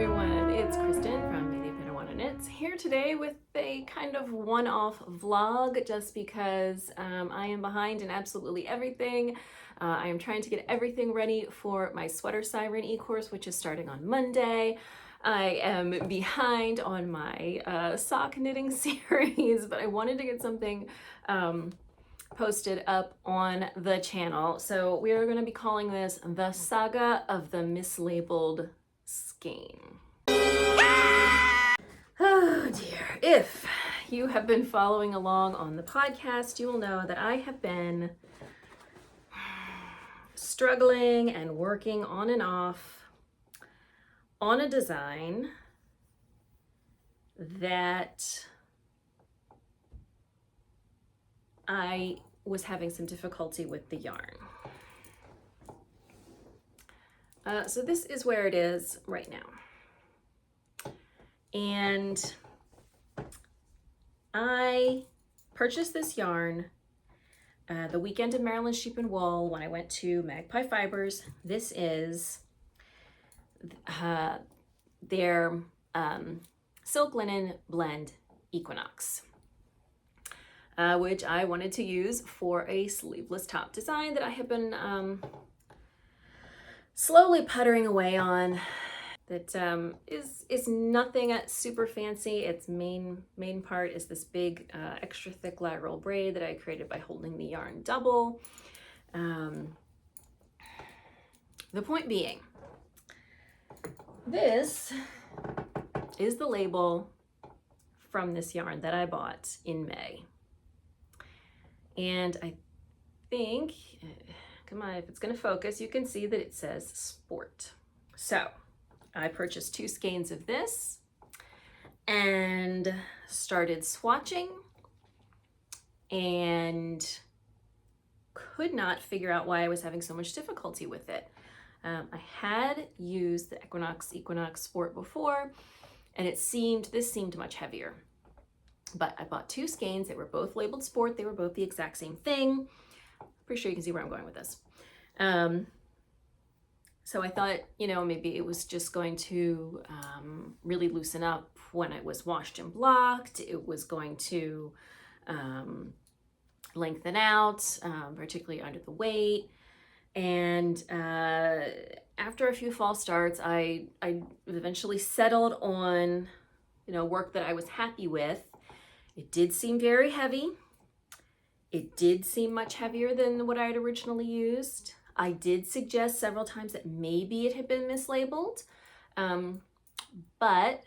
everyone, it's Kristen from Maybe Better Wanna Knits here today with a kind of one-off vlog just because I am behind in absolutely everything. I am trying to get everything ready for my Sweater Siren e-course, which is starting on Monday. I am behind on my sock knitting series, but I wanted to get something posted up on the channel. So we are going to be calling this the Saga of the Mislabeled Skein. Oh dear. If you have been following along on the podcast, you will know that I have been struggling and working on and off on a design that I was having some difficulty with the yarn. So this is where it is right now. And I purchased this yarn the weekend of Maryland Sheep and Wool when I went to Magpie Fibers. This is their silk linen blend Equinox, which I wanted to use for a sleeveless top design that I have been slowly puttering away on. That is nothing super fancy. Its main part is this big extra thick lateral braid that I created by holding the yarn double. The point being, this is the label from this yarn that I bought in May. And I think, come on, if it's gonna focus, you can see that it says sport. So I purchased 2 skeins of this and started swatching and could not figure out why I was having so much difficulty with it. I had used the Equinox Sport before, and this seemed much heavier. But I bought 2 skeins. They were both labeled sport. They were both the exact same thing. Pretty sure you can see where I'm going with this. So I thought, maybe it was just going to really loosen up when it was washed and blocked. It was going to lengthen out, particularly under the weight. And after a few false starts, I eventually settled on, work that I was happy with. It did seem very heavy. It did seem much heavier than what I had originally used. I did suggest several times that maybe it had been mislabeled, but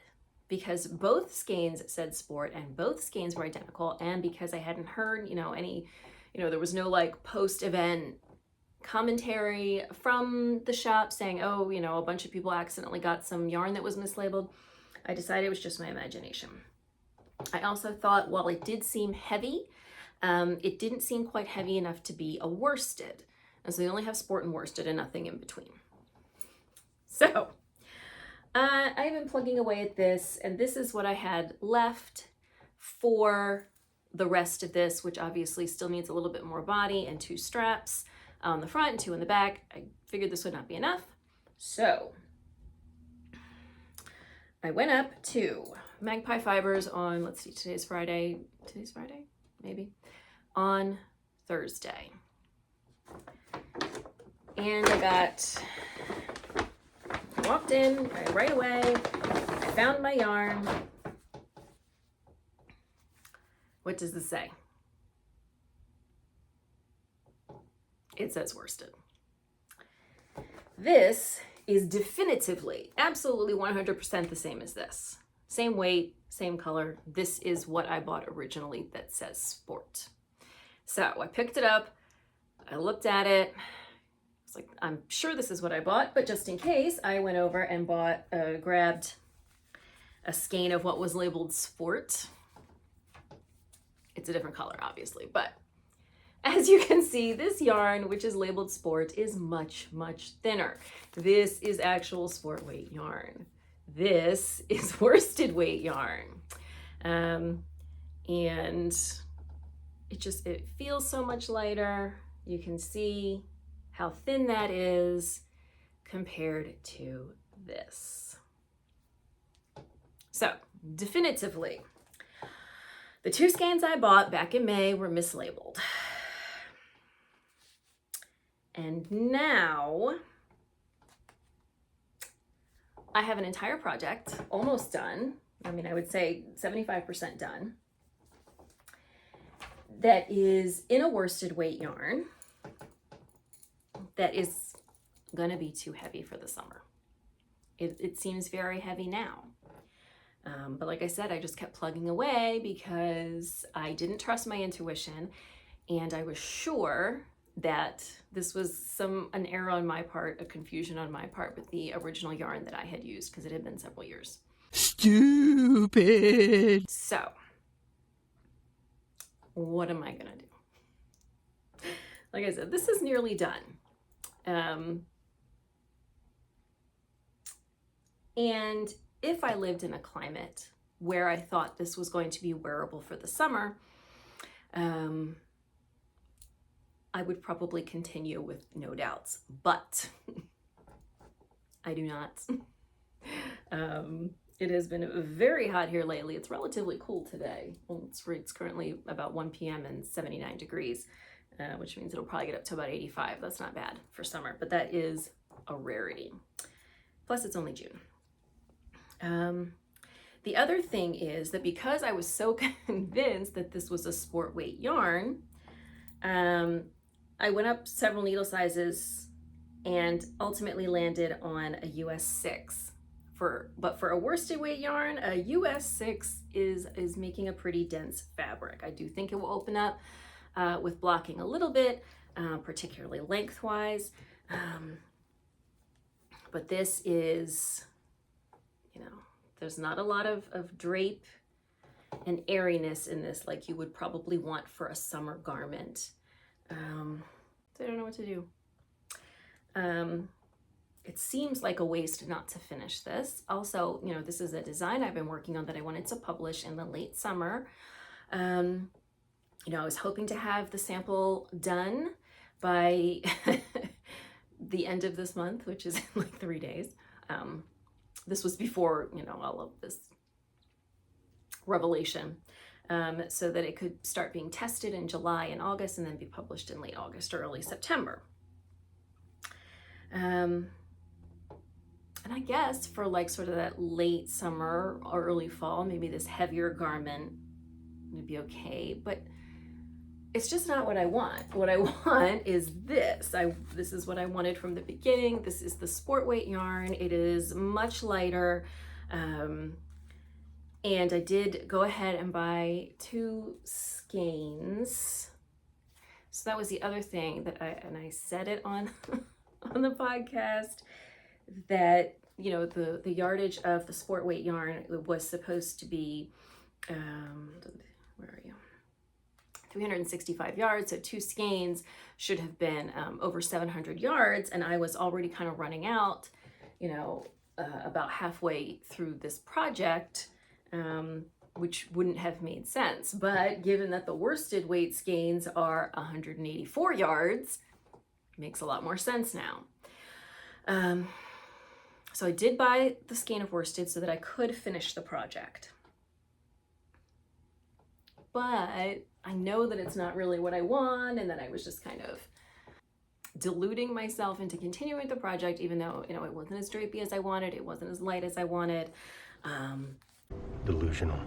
because both skeins said sport and both skeins were identical, and because I hadn't heard, there was no like post-event commentary from the shop saying, oh, a bunch of people accidentally got some yarn that was mislabeled, I decided it was just my imagination. I also thought, while it did seem heavy, it didn't seem quite heavy enough to be a worsted. And so they only have sport and worsted and nothing in between. So I've been plugging away at this, and this is what I had left for the rest of this, which obviously still needs a little bit more body and 2 straps on the front and 2 in the back. I figured this would not be enough. So I went up to Magpie Fibers on, let's see, today's Friday, maybe, on Thursday. And I walked in right away, I found my yarn. What does this say? It says worsted. This is definitively, absolutely 100% the same as this. Same weight, same color. This is what I bought originally that says sport. So I picked it up, I looked at it, like, I'm sure this is what I bought, but just in case, I went over and grabbed a skein of what was labeled sport. It's a different color, obviously, but as you can see, this yarn, which is labeled sport, is much, much thinner. This is actual sport weight yarn. This is worsted weight yarn. And it feels so much lighter. You can see how thin that is compared to this. So definitively, the 2 skeins I bought back in May were mislabeled. And now I have an entire project almost done. I mean, I would say 75% done. That is in a worsted weight yarn that is gonna be too heavy for the summer. It seems very heavy now. But like I said, I just kept plugging away because I didn't trust my intuition, and I was sure that this was an error on my part, a confusion on my part with the original yarn that I had used, because it had been several years. Stupid. So, what am I gonna do? Like I said, this is nearly done. And if I lived in a climate where I thought this was going to be wearable for the summer, I would probably continue with no doubts, but I do not. It has been very hot here lately. It's relatively cool today. Well, it's currently about 1 p.m. and 79 degrees, which means it'll probably get up to about 85. That's not bad for summer, but that is a rarity. Plus, it's only June. The other thing is that because I was so convinced that this was a sport weight yarn, I went up several needle sizes and ultimately landed on a US 6. But for a worsted weight yarn, a US 6 is making a pretty dense fabric. I do think it will open up with blocking a little bit, particularly lengthwise. But this is, there's not a lot of drape and airiness in this like you would probably want for a summer garment. So I don't know what to do. It seems like a waste not to finish this. Also, this is a design I've been working on that I wanted to publish in the late summer. I was hoping to have the sample done by the end of this month, which is in like 3 days. This was before, all of this revelation, so that it could start being tested in July and August and then be published in late August or early September. And I guess for like sort of that late summer or early fall, maybe this heavier garment would be okay, but it's just not what I want. What I want is this. This is what I wanted from the beginning. This is the sport weight yarn. It is much lighter. And I did go ahead and buy 2 skeins. So that was the other thing that I said it on on the podcast, that the yardage of the sport weight yarn was supposed to be where are you? 365 yards, so 2 skeins should have been over 700 yards, and I was already kind of running out, about halfway through this project, which wouldn't have made sense. But given that the worsted weight skeins are 184 yards, it makes a lot more sense now. So I did buy the skein of worsted so that I could finish the project. But I know that it's not really what I want, and that I was just kind of deluding myself into continuing the project, even though, it wasn't as drapey as I wanted, it wasn't as light as I wanted. Delusional.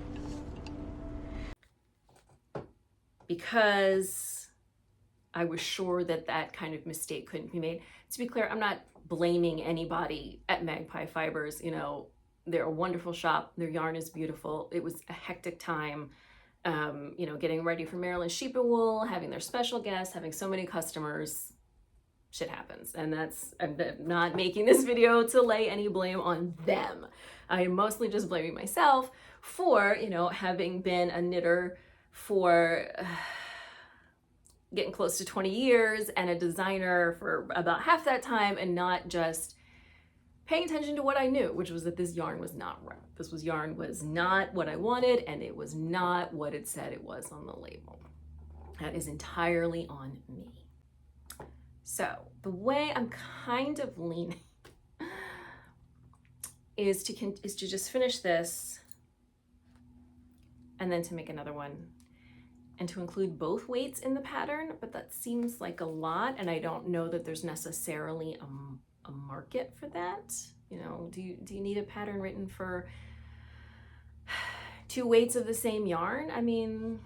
Because I was sure that kind of mistake couldn't be made. To be clear, I'm not blaming anybody at Magpie Fibers. They're a wonderful shop. Their yarn is beautiful. It was a hectic time. Getting ready for Maryland Sheep and Wool, having their special guests, having so many customers, shit happens. And I'm not making this video to lay any blame on them. I am mostly just blaming myself for, having been a knitter for getting close to 20 years and a designer for about half that time, and not just paying attention to what I knew, which was that this yarn was not right. This yarn was not what I wanted, and it was not what it said it was on the label. That is entirely on me. So the way I'm kind of leaning is to just finish this and then to make another one and to include both weights in the pattern, but that seems like a lot, and I don't know that there's necessarily a market for that. You know, do you need a pattern written for 2 weights of the same yarn? I mean,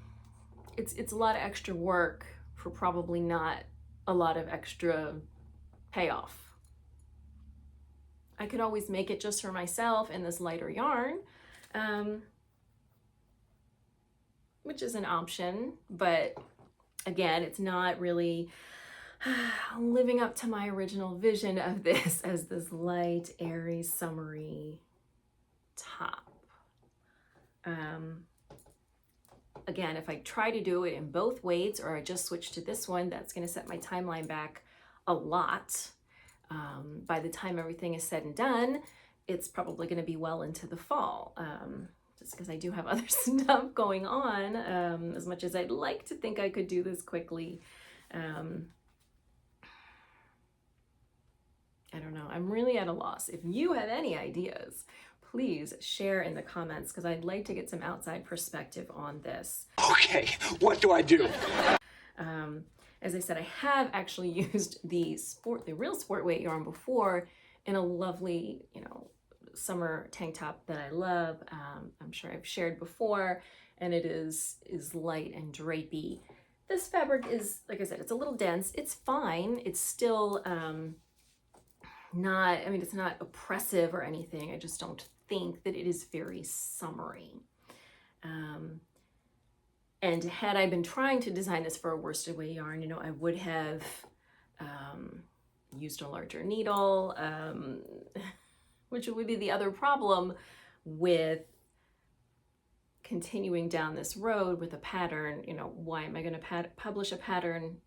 it's a lot of extra work for probably not a lot of extra payoff. I could always make it just for myself in this lighter yarn, which is an option, but again, it's not really living up to my original vision of this as this light, airy, summery top. Again, if I try to do it in both weights or I just switch to this one, that's going to set my timeline back a lot. By the time everything is said and done, it's probably going to be well into the fall. Just because I do have other stuff going on, as much as I'd like to think I could do this quickly. I don't know. I'm really at a loss. If you have any ideas, please share in the comments because I'd like to get some outside perspective on this. Okay, what do I do? As I said, I have actually used the real sport weight yarn before in a lovely, you know, summer tank top that I love. I'm sure I've shared before, and it is light and drapey. This fabric is, like I said, it's a little dense. It's fine. It's still not, I mean, it's not oppressive or anything. I just don't think that it is very summery. And had I been trying to design this for a worsted weight yarn, you know, I would have used a larger needle, which would be the other problem with continuing down this road with a pattern. You know, why am I going to publish a pattern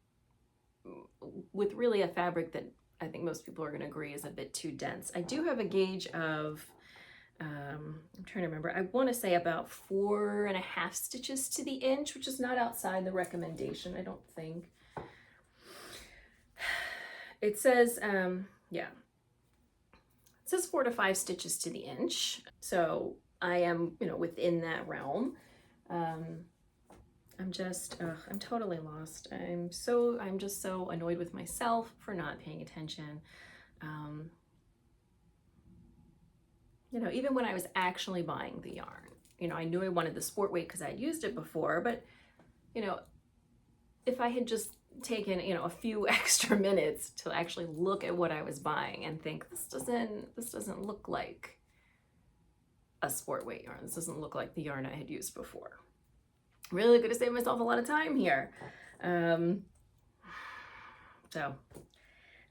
with really a fabric that I think most people are going to agree is a bit too dense? I do have a gauge of, I'm trying to remember, I want to say about 4.5 stitches to the inch, which is not outside the recommendation, I don't think. It says, yeah. It says 4 to 5 stitches to the inch, so I am, you know, within that realm. I'm just, I'm totally lost. I'm just so annoyed with myself for not paying attention. You know, even when I was actually buying the yarn, you know, I knew I wanted the sport weight because I'd used it before, but, you know, if I had just taken, you know, a few extra minutes to actually look at what I was buying and think, this doesn't look like a sport weight yarn. This doesn't look like the yarn I had used before. Really could have saved myself a lot of time here. So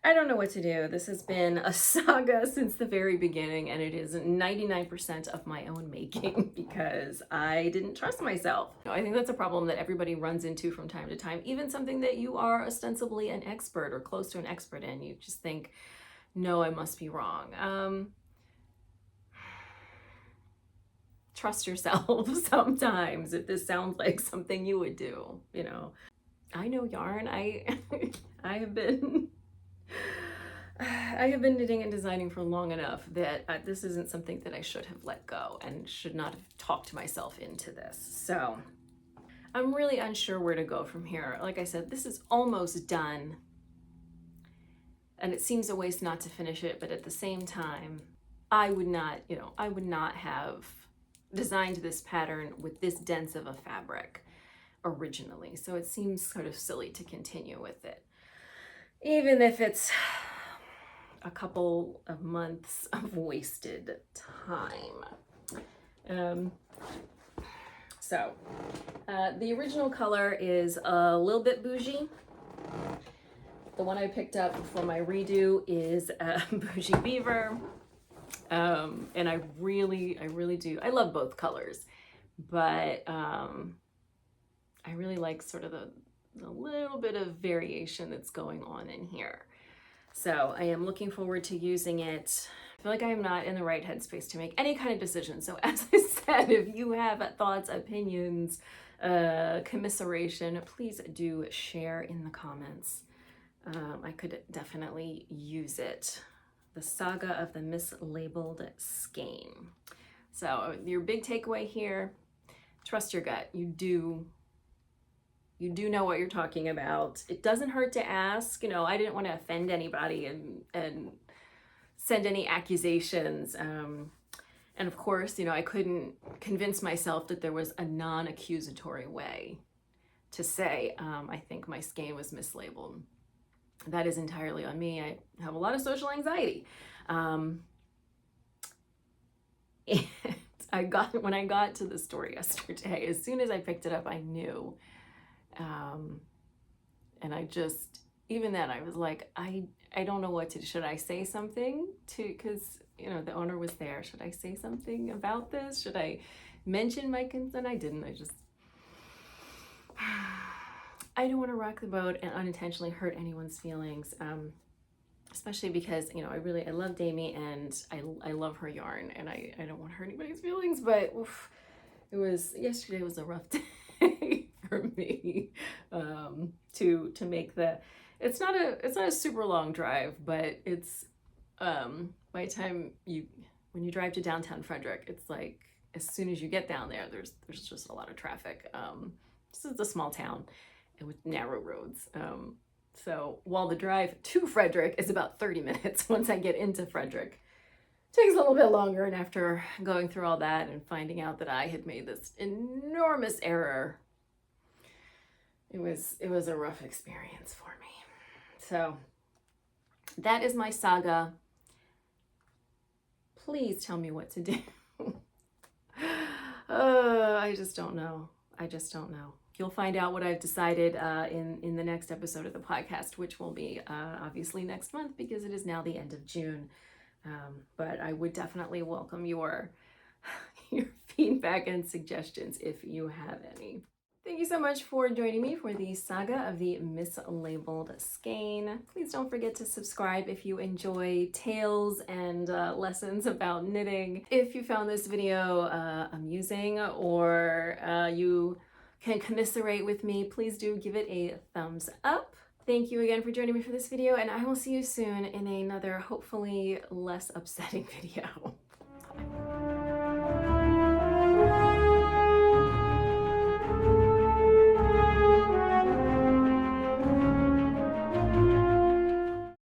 I don't know what to do. This has been a saga since the very beginning, and it is 99% of my own making because I didn't trust myself. I think that's a problem that everybody runs into from time to time, even something that you are ostensibly an expert or close to an expert in. You just think, no, I must be wrong. Trust yourself sometimes if this sounds like something you would do, you know. I know yarn. I have been knitting and designing for long enough that this isn't something that I should have let go and should not have talked to myself into this. So I'm really unsure where to go from here. Like I said, this is almost done, and it seems a waste not to finish it, but at the same time, I would not have designed this pattern with this dense of a fabric originally. So it seems sort of silly to continue with it, even if it's a couple of months of wasted time. The original color is a little bit bougie. The one I picked up for my redo is Bougie Beaver. And I really do. I love both colors, but I really like sort of the little bit of variation that's going on in here. So I am looking forward to using it. I feel like I am not in the right headspace to make any kind of decision. So as I said, if you have thoughts, opinions, commiseration, please do share in the comments. I could definitely use it. The Saga of the Mislabeled Skein. So your big takeaway here, trust your gut. You do know what you're talking about. It doesn't hurt to ask. You know, I didn't want to offend anybody and send any accusations. And of course, you know, I couldn't convince myself that there was a non-accusatory way to say, I think my skein was mislabeled. That is entirely on me. I have a lot of social anxiety. And when I got to the store yesterday, as soon as I picked it up, I knew. And I just, even then I was like, I don't know what to do. Should I say something because, you know, the owner was there. Should I say something about this? Should I mention my concern? I didn't. I don't want to rock the boat and unintentionally hurt anyone's feelings. Especially because, you know, I love Damie and I love her yarn, and I don't want to hurt anybody's feelings, but oof, yesterday was a rough day for me, to make it's not a super long drive, but it's, by the time when you drive to downtown Frederick, it's like, as soon as you get down there, there's just a lot of traffic. This is a small town with narrow roads. So while the drive to Frederick is about 30 minutes, once I get into Frederick, it takes a little bit longer. And after going through all that and finding out that I had made this enormous error, it was a rough experience for me. So that is my saga. Please tell me what to do. I just don't know. You'll find out what I've decided in the next episode of the podcast, which will be obviously next month because it is now the end of June. But I would definitely welcome your feedback and suggestions if you have any. Thank you so much for joining me for the saga of the Mislabeled skein. Please don't forget to subscribe if you enjoy tales and lessons about knitting. If you found this video amusing or you can commiserate with me, please do give it a thumbs up. Thank you again for joining me for this video, and I will see you soon in another hopefully less upsetting video.